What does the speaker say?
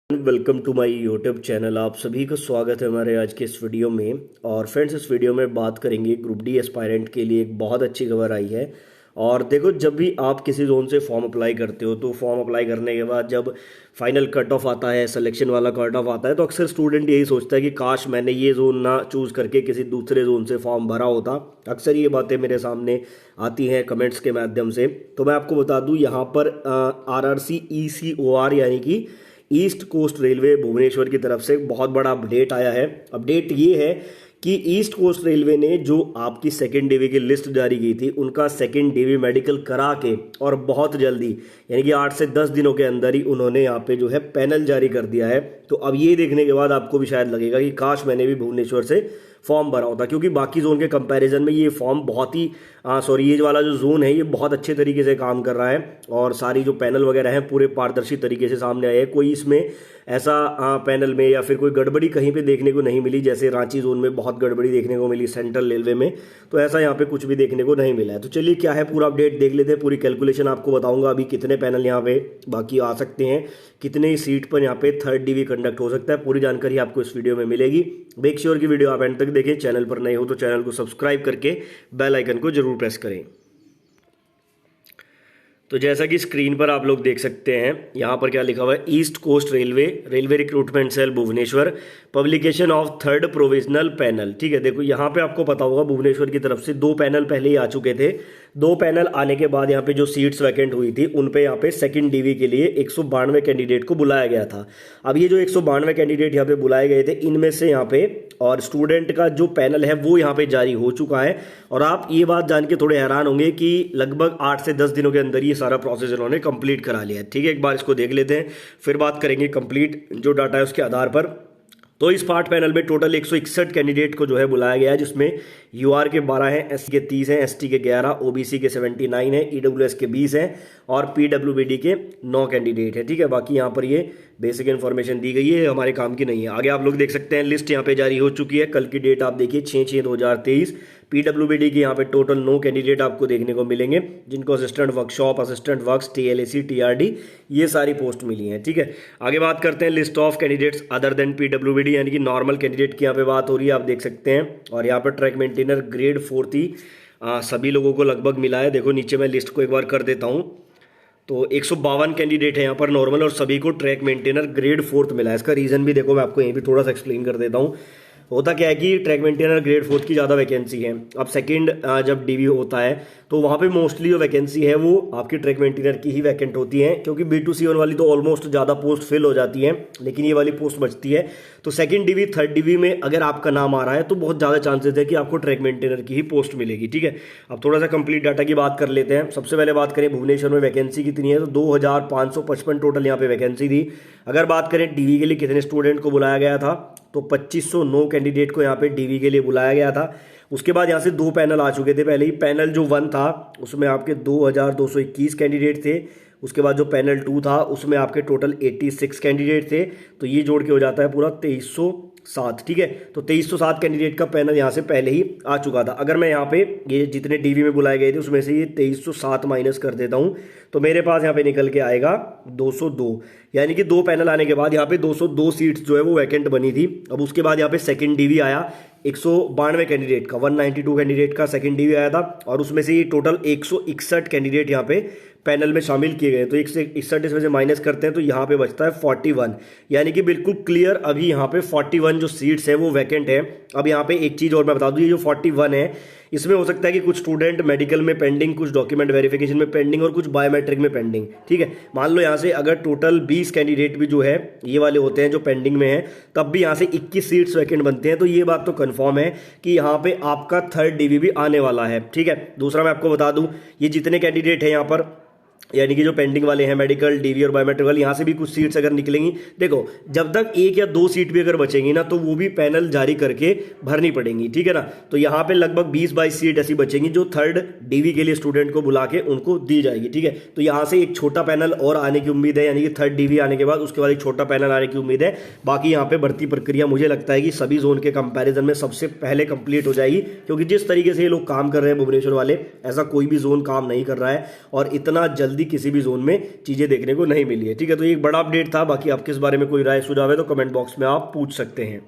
Welcome to my YouTube channel. आप सभी का स्वागत है हमारे आज के इस वीडियो में। और फ्रेंड्स, इस वीडियो में बात करेंगे ग्रुप डी एस्पायरेंट के लिए एक बहुत अच्छी खबर आई है। और देखो, जब भी आप किसी जोन से फॉर्म अप्लाई करते हो तो फॉर्म अप्लाई करने के बाद जब फाइनल कट ऑफ आता है, सिलेक्शन वाला कट ऑफ आता है, तो अक्सर स्टूडेंट यही सोचता है कि काश मैंने ये जोन ना चूज़ करके किसी दूसरे जोन से फॉर्म भरा होता। अक्सर ये बातें मेरे सामने आती हैं कमेंट्स के माध्यम से। तो मैं आपको बता दूं, यहाँ पर RRC ECOR यानी कि ईस्ट कोस्ट रेलवे भुवनेश्वर की तरफ से बहुत बड़ा अपडेट आया है। अपडेट ये है कि ईस्ट कोस्ट रेलवे ने जो आपकी सेकेंड डीवी की लिस्ट जारी की थी, उनका सेकेंड डीवी मेडिकल करा के और बहुत जल्दी यानी कि 8 से 10 दिनों के अंदर ही उन्होंने यहाँ पे जो है पैनल जारी कर दिया है। तो अब ये देखने के बाद आपको भी शायद लगेगा कि काश मैंने भी भुवनेश्वर से फॉर्म भरा होता, क्योंकि बाकी जोन के कंपैरिजन में ये फॉर्म बहुत ही ये वाला जो जोन है ये बहुत अच्छे तरीके से काम कर रहा है। और सारी जो पैनल वगैरह हैं पूरे पारदर्शी तरीके से सामने आए हैं। कोई इसमें ऐसा पैनल में या फिर कोई गड़बड़ी कहीं पे देखने को नहीं मिली, जैसे रांची जोन में बहुत गड़बड़ी देखने को मिली सेंट्रल रेलवे में, तो ऐसा यहाँ पे कुछ भी देखने को नहीं मिला है। तो चलिए, क्या है पूरा अपडेट देख लेते हैं। पूरी कैलकुलेशन आपको बताऊंगा, अभी कितने पैनल यहाँ पे बाकी आ सकते हैं, कितने सीट पर यहाँ पे थर्ड डीवी कंडक्ट हो सकता है, पूरी जानकारी आपको इस वीडियो में मिलेगी। मेक श्योर की वीडियो आप एंड तक देखें। चैनल पर नए हो तो चैनल को सब्सक्राइब करके बेल आइकन को जरूर प्रेस करें। तो जैसा कि स्क्रीन पर आप लोग देख सकते हैं, यहाँ पर क्या लिखा हुआ है, east coast railway recruitment cell Bhubaneswar publication of third provisional panel. ठीक है, देखो यहाँ पे आपको पता होगा भुवनेश्वर की तरफ से 2 पैनल पहले ही आ चुके थे। 2 पैनल आने के बाद यहाँ पे जो सीट्स वैकेंट हुई थी उन पे यहाँ पे सेकंड डीवी के लिए 192 कैंडिडेट को बुलाया गया था। अब ये जो 192 कैंडिडेट यहाँ पे बुलाए गए थे, इनमें से यहाँ पे और स्टूडेंट का जो पैनल है वो यहाँ पे जारी हो चुका है। और आप ये बात जान के थोड़े हैरान होंगे कि लगभग 8 से 10 दिनों के अंदर ये सारा प्रोसेस इन्होंने कंप्लीट करा लिया है। ठीक है, एक बार इसको देख लेते हैं, फिर बात करेंगे कंप्लीट जो डाटा है उसके आधार पर। तो इस पार्ट पैनल में टोटल 161 कैंडिडेट को जो है बुलाया गया है, जिसमें UR के 12 हैं, SC के 30 हैं, ST के 11, OBC के 79 हैं, EWS के 20 हैं और PWBD के 9 कैंडिडेट है। ठीक है, बाकी यहाँ पर ये बेसिक इन्फॉर्मेशन दी गई है, हमारे काम की नहीं है। आगे आप लोग देख सकते हैं, लिस्ट यहाँ पे जारी हो चुकी है। कल की डेट आप देखिए 6/6/2023। PWBD की यहाँ पे टोटल 9 कैंडिडेट आपको देखने को मिलेंगे, जिनको assistant workshop, assistant works, TLAC, TRD ये सारी पोस्ट मिली हैं। ठीक है, आगे बात करते हैं list of candidates other than PWBD यानी कि नॉर्मल कैंडिडेट की यहाँ पे बात हो रही है, आप देख सकते हैं। और यहाँ पर ट्रैक मेंटेनर ग्रेड 4 थी, सभी लोगों को लगभग मिला है। देखो नीचे मैं लिस्ट को एक बार कर देता हूँ, तो 152 कैंडिडेट है यहाँ पर नॉर्मल, और सभी को ट्रैक मेंटेनर ग्रेड 4 मिला है। इसका रीज़न भी देखो, मैं आपको यहीं भी थोड़ा सा एक्सप्लेन कर देता हूँ। होता क्या है कि ट्रैक मेंटेनर ग्रेड 4 की ज़्यादा वैकेंसी है। अब सेकंड जब डीवी होता है तो वहाँ पे मोस्टली जो वैकेंसी है वो आपकी ट्रैक मेंटेनर की ही वैकेंट होती है, क्योंकि B2C1 वाली तो ऑलमोस्ट ज़्यादा पोस्ट फिल हो जाती है, लेकिन ये वाली पोस्ट बचती है। तो सेकंड डीवी, थर्ड डीवी में अगर आपका नाम आ रहा है तो बहुत ज़्यादा चांसेस है कि आपको ट्रैक मेंटेनर की ही पोस्ट मिलेगी। ठीक है, अब थोड़ा सा कंप्लीट डाटा की बात कर लेते हैं। सबसे पहले बात करें भुवनेश्वर में वैकेंसी कितनी है, तो 2555 टोटल यहाँ पे वैकेंसी थी। अगर बात करें डीवी के लिए कितने स्टूडेंट को बुलाया गया था, तो 2509 कैंडिडेट को यहाँ पे डीवी के लिए बुलाया गया था। उसके बाद यहाँ से 2 पैनल आ चुके थे पहले ही। पैनल जो 1 था उसमें आपके 2221 कैंडिडेट थे। उसके बाद जो पैनल 2 था उसमें आपके टोटल 86 कैंडिडेट थे। तो ये जोड़ के हो जाता है पूरा 2307। ठीक है, तो 2307 कैंडिडेट का पैनल यहाँ से पहले ही आ चुका था। अगर मैं यहाँ पे ये जितने डीवी में बुलाए गए थे उसमें से ये 2307 माइनस कर देता हूँ, तो मेरे पास यहाँ पे निकल के आएगा 202। यानी कि 2 पैनल आने के बाद यहाँ पे 202 सीट्स जो है वो वैकेंट बनी थी। अब उसके बाद यहाँ पे सेकंड डीवी आया 192 कैंडिडेट का, 192 कैंडिडेट का सेकंड डीवी आया था, और उसमें से ये टोटल 161 कैंडिडेट यहाँ पे पैनल में शामिल किए गए। तो 161 इसमें से माइनस करते हैं तो यहाँ पे बचता है 41। यानी कि बिल्कुल क्लियर अभी यहाँ पे 41 जो सीट्स है वो वैकेंट है। अब यहाँ पे एक चीज़ और मैं बता दूँ, ये जो 41 है इसमें हो सकता है कि कुछ स्टूडेंट मेडिकल में पेंडिंग, कुछ डॉक्यूमेंट वेरिफिकेशन में पेंडिंग और कुछ बायोमेट्रिक में पेंडिंग। ठीक है, मान लो यहाँ से अगर टोटल 20 कैंडिडेट भी जो है ये वाले होते हैं जो पेंडिंग में है, तब भी यहाँ से 21 सीट्स वैकेंट बनते हैं। तो ये बात तो कंफर्म है कि यहाँ पे आपका थर्ड डीवी भी आने वाला है। ठीक है, दूसरा मैं आपको बता दूं, ये जितने कैंडिडेट हैं यहाँ पर यानी कि जो पेंडिंग वाले हैं मेडिकल, डीवी और बायोमेट्रिक वाले, यहाँ से भी कुछ सीट्स अगर निकलेंगी, देखो जब तक 1 या 2 सीट भी अगर बचेंगी ना तो वो भी पैनल जारी करके भरनी पड़ेंगी। ठीक है ना, तो यहाँ पे लगभग 20-22 सीट ऐसी बचेंगी जो थर्ड डीवी के लिए स्टूडेंट को बुला के उनको दी जाएगी। ठीक है, तो यहाँ से एक छोटा पैनल और आने की उम्मीद है, यानी कि थर्ड डीवी आने के बाद उसके बाद एक छोटा पैनल आने की उम्मीद है। बाकी यहाँ पे भर्ती प्रक्रिया मुझे लगता है कि सभी जोन के कंपेरिजन में सबसे पहले कंप्लीट हो जाएगी, क्योंकि जिस तरीके से ये लोग काम कर रहे हैं भुवनेश्वर वाले, ऐसा कोई भी जोन काम नहीं कर रहा है। और इतना जल्दी जल्दी किसी भी जोन में चीज़ें देखने को नहीं मिली है। ठीक है, तो ये एक बड़ा अपडेट था। बाकी आपके इस बारे में कोई राय सुझाव है तो कमेंट बॉक्स में आप पूछ सकते हैं।